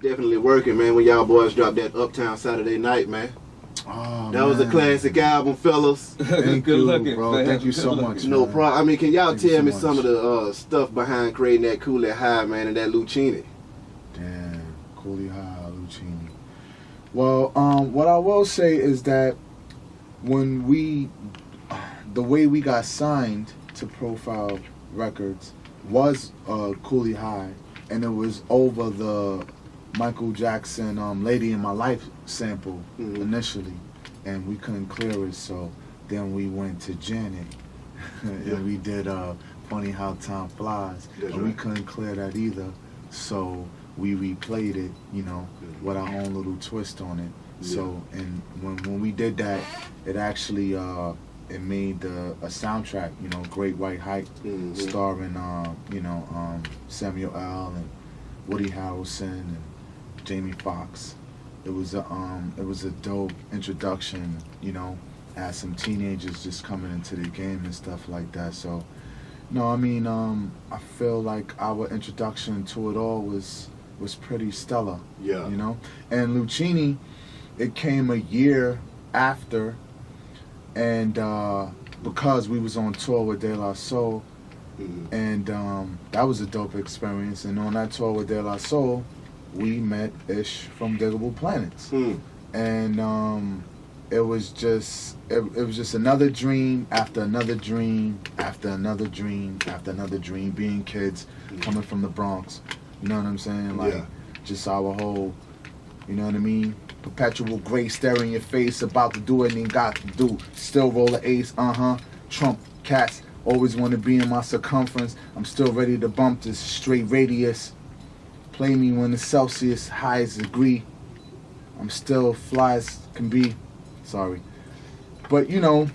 definitely working, man, when y'all boys dropped that Uptown Saturday Night, man. Oh, that was a classic album, fellas. Thank Good you, looking, bro. man. Thank you so Good much, looking. No man. problem. I mean, can y'all Thank you tell so me much. some of the stuff behind creating that Kool Aid High, man, and that Luchini? Damn, Coolie High, Luchini. Well, what I will say is that when the way we got signed to Profile Records was Coolie High, and it was over the Michael Jackson Lady in My Life sample initially, and we couldn't clear it, so then we went to Janet and we did Funny How Time Flies, and we couldn't clear that either, so we replayed it, you know, with our own little twist on it. So, and when we did that, it actually it made a soundtrack, you know, Great White Hype, starring Samuel L. and Woody Harrelson and Jamie Foxx. It was a dope introduction, you know, as some teenagers just coming into the game and stuff like that. So, no, I mean, I feel like our introduction to it all was pretty stellar. Yeah. You know, and Luchini, it came a year after, and because we was on tour with De La Soul, and that was a dope experience. And on that tour with De La Soul, we met Ish from Digable Planets, and it was just another dream after another dream after another dream after another dream. Being kids coming from the Bronx, you know what I'm saying? Like just our whole, you know what I mean? Perpetual gray staring in your face, about to do what ain't got to do. Still roll the ace, Trump cats always want to be in my circumference. I'm still ready to bump this straight radius. Play me when the Celsius highs degree. I'm still fly as can be. Sorry. But, you know,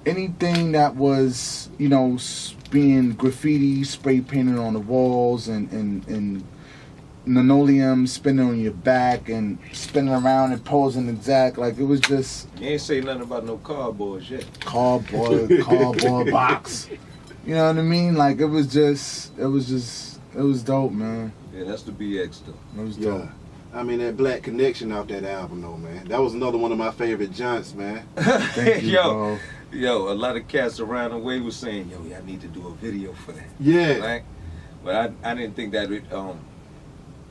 anything that was, you know, being graffiti, spray painted on the walls, and linoleum spinning on your back and spinning around and posing exact, like it was just. You ain't say nothing about no cardboards yet. Cardboard box. You know what I mean? Like it was dope, man. Yeah, that's the BX though. It was dope. I mean, that Black Connection off that album, though, man. That was another one of my favorite joints, man. Thank you, bro. Yo, a lot of cats around the way was saying, yo, I need to do a video for that. Yeah. Right? But I didn't think that it,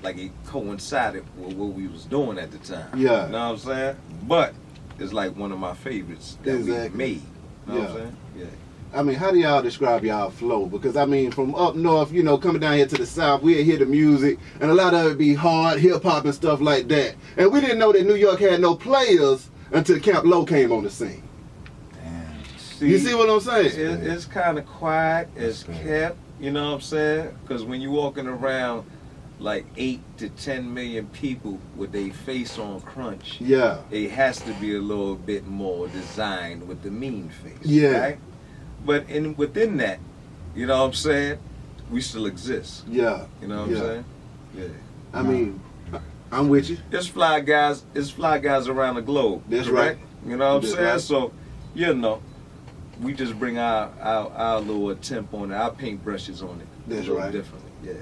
it coincided with what we was doing at the time. Yeah. You know what I'm saying? But it's like one of my favorites that we made. You know what I'm saying? Yeah. I mean, how do y'all describe y'all flow? Because, I mean, from up north, you know, coming down here to the south, we'd hear the music, and a lot of it be hard, hip-hop and stuff like that. And we didn't know that New York had no players until Camp Low came on the scene. Damn. You see what I'm saying? It's kind of quiet. It's kept, you know what I'm saying? Because when you walking around like 8 to 10 million people with their face on crunch, it has to be a little bit more designed with the mean face. Yeah. Right? But within that, you know what I'm saying, we still exist. Yeah. You know what I'm saying? Yeah. I mean, I'm with you. It's fly guys around the globe. That's correct? right. You know what I'm saying? Right. So, you know, we just bring our little attempt on it, our paintbrushes on it. That's a little right. differently, yeah.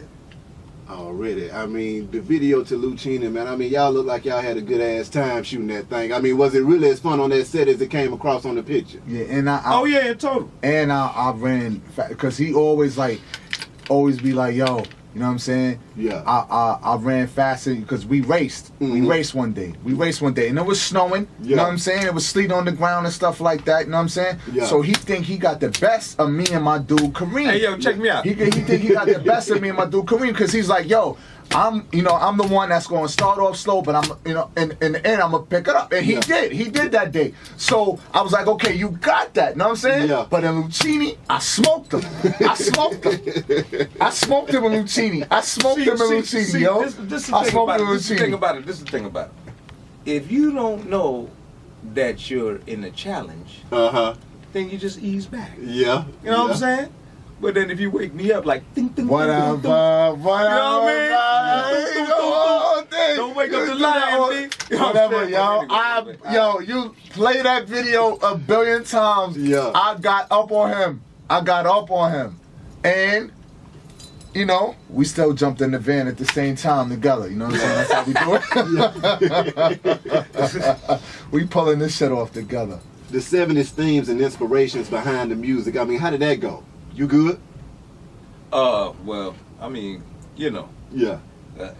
Already. I mean, the video to Luchini, man, I mean, y'all look like y'all had a good ass time shooting that thing. I mean, was it really as fun on that set as it came across on the picture? Yeah, and in total. And I ran, because he always be like, yo, you know what I'm saying? Yeah. I ran faster because we raced. We raced one day. And it was snowing. Yeah. You know what I'm saying? It was sleet on the ground and stuff like that. You know what I'm saying? Yeah. So he think he got the best of me and my dude Kareem. Hey, yo, check me out. He think he got the best of me and my dude Kareem because he's like, yo, I'm the one that's going to start off slow, but I'm, in the end, I'm going to pick it up. And he did that day. So I was like, okay, you got that. You know what I'm saying? Yeah. But in Luchini, I smoked him. I smoked him in Luchini. This is the thing about it. If you don't know that you're in a challenge, then you just ease back. Yeah. You know what I'm saying? But then if you wake me up like ding ding whatever, you know what I mean? Don't wake up the lion, B. Whatever, yo. You play that video a billion times. Yeah. I got up on him. And you know, we still jumped in the van at the same time together. You know what I'm saying? That's how we do it. We pulling this shit off together. The 70s themes and inspirations behind the music. I mean, how did that go? You good? Well, I mean, you know. Yeah.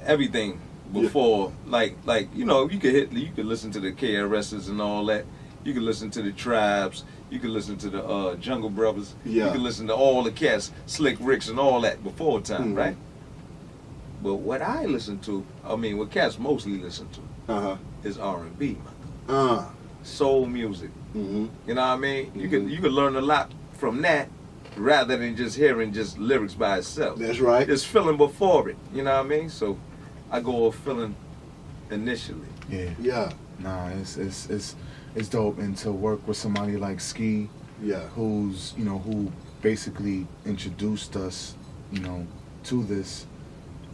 Everything before, like you know, you could listen to the KRSs and all that. You could listen to the Tribes. You could listen to the Jungle Brothers. Yeah. You could listen to all the cats, Slick Ricks and all that before time, right? But what I listen to, I mean, what cats mostly listen to, is R&B, soul music. You know what I mean? You could learn a lot from that rather than just hearing just lyrics by itself. That's right. Just feeling before it. You know what I mean? So I go off feeling initially. Yeah. Yeah. Nah, it's dope, and to work with somebody like Ski, who's, you know, who basically introduced us, you know, to this.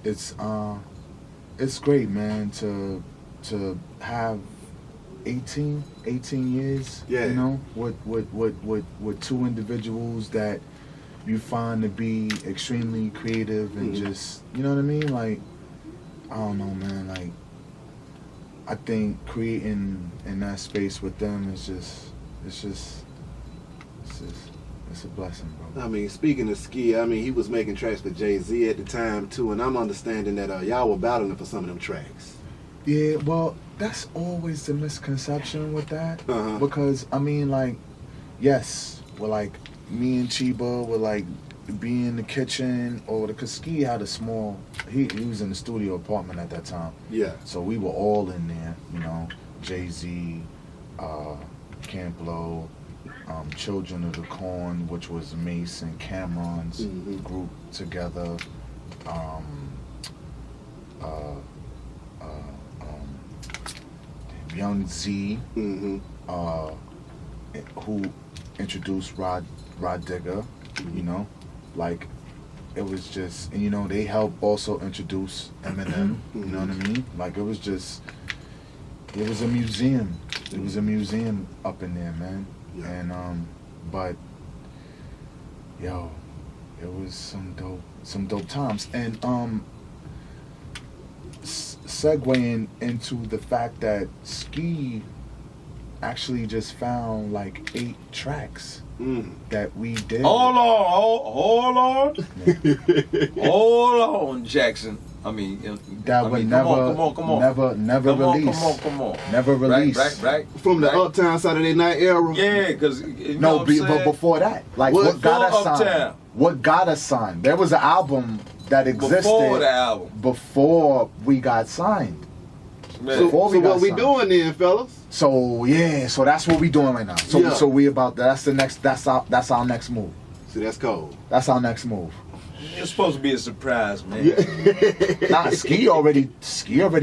It's great, man, to have 18 years, you know, with two individuals that you find to be extremely creative and just, you know what I mean? Like, I don't know, man, like, I think creating in that space with them is it's a blessing, bro. I mean, speaking of Ski, I mean, he was making tracks for Jay-Z at the time too, and I'm understanding that y'all were battling for some of them tracks. Yeah, well, that's always the misconception with that, because I mean, like, yes, well, like me and Chiba were like be in the kitchen, or because Ski had a small, he was in the studio apartment at that time. Yeah. So we were all in there, you know, Jay-Z, Camp Lo, Children of the Corn, which was Mace and Cameron's group together, Young Z, who introduced Rod Digger, you know, like, it was just, and you know, they helped also introduce Eminem, you know what I mean? Like, it was a museum. It was a museum up in there, man. Yeah. And, but, yo, it was some dope times. And, segueing into the fact that Ski actually just found like 8 tracks that we did. Hold on, Jackson. I mean, that would never release. Come on. Never release. Right. From the Uptown Saturday Night era. Yeah, because but before that, like what got us signed? What got us signed? There was an album that existed before the album, before we got signed. So what we doing then, fellas? So so that's what we doing right now. So we about that's the next. That's our next move. See, that's cold. That's our next move. It's supposed to be a surprise, man. Nah, Ski already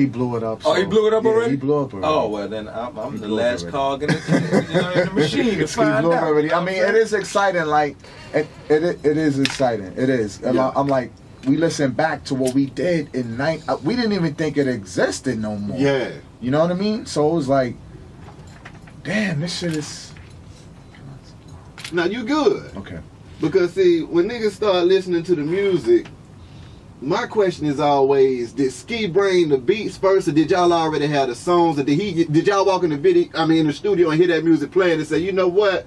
blew it up. So. Oh, he blew it up already? He blew up already. Oh, well, then I'm the last cog in the machine to find out. Already. I mean, it is exciting. Like, it is exciting. It is. Yeah. I'm like, we listen back to what we did in we didn't even think it existed no more. Yeah. You know what I mean? So it was like, damn, this shit is... Now, you good. Okay. Because, see, when niggas start listening to the music, my question is always, did Ski bring the beats first, or did y'all already have the songs, or did y'all walk in the studio and hear that music playing and say, you know what?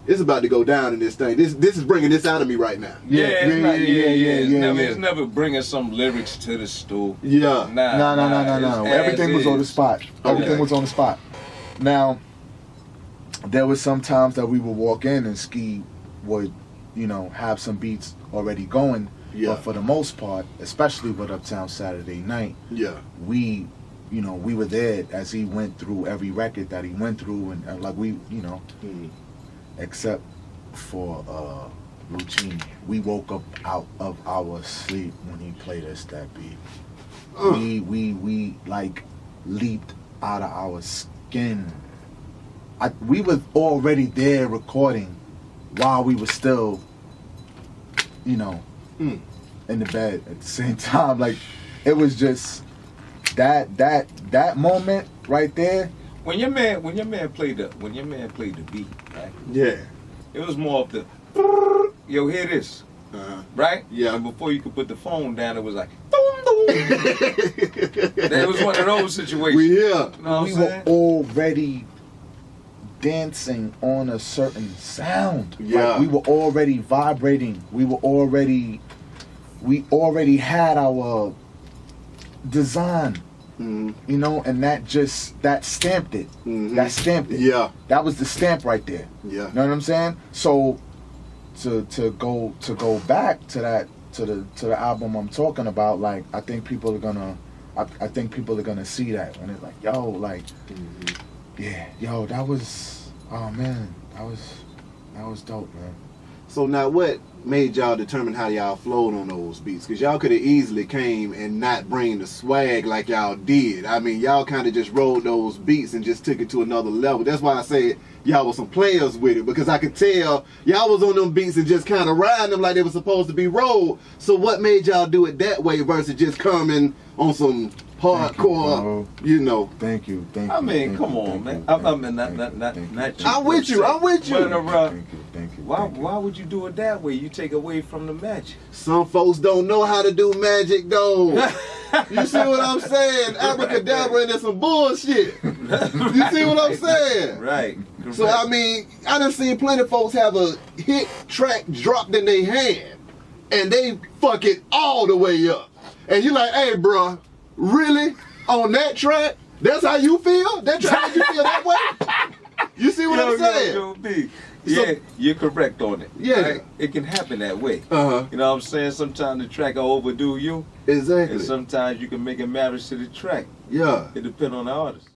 It's about to go down in this thing. This is bringing this out of me right now. It's never bringing some lyrics to the stool. Yeah. No. Everything was on the spot. Everything was on the spot. Now, there was some times that we would walk in and Ski would, you know, have some beats already going. Yeah. But for the most part, especially with Uptown Saturday Night, we were there as he went through every record that he went through, and like we, you know, except for Luchini. We woke up out of our sleep when he played us that beat. We like leaped out of our skin. We were already there recording while we were still, you know, in the bed at the same time. Like, it was just that moment right there. When your man played the beat, right? Yeah. It was more of the, yo, hear this. right? Yeah. And before you could put the phone down, it was like, boom, boom. That was one of those situations. We were already dancing on a certain sound. Yeah. Like we were already vibrating. We already had our design. You know, and that stamped it. That stamped it. Yeah. That was the stamp right there. Yeah. You know what I'm saying? So to go back to that to the album I'm talking about, like I think people are gonna see that when it's like, yo, like yeah, yo, that was, oh man, that was dope, man. So now what made y'all determine how y'all flowed on those beats? Because y'all could have easily came and not bring the swag like y'all did. I mean, y'all kind of just rolled those beats and just took it to another level. That's why I say y'all was some players with it, because I could tell y'all was on them beats and just kind of riding them like they were supposed to be rolled. So what made y'all do it that way versus just coming on some hardcore, you know? Thank you. I mean, come on, man. I mean, not you. I'm with you. But, Thank you. Why would you do it that way? You take away from the magic. Some folks don't know how to do magic, though. You see what I'm saying? Abracadabra and some bullshit. You see what I'm saying? Right. So, I mean, I done seen plenty of folks have a hit track dropped in their hand, and they fuck it all the way up. And you like, hey, bruh, really? On that track? That's how you feel? That track you feel that way? You see what I'm saying? B. Yeah, you're correct on it. Yeah. Right? It can happen that way. Uh-huh. You know what I'm saying? Sometimes the track will overdo you. Exactly. And sometimes you can make a marriage to the track. Yeah. It depends on the artist.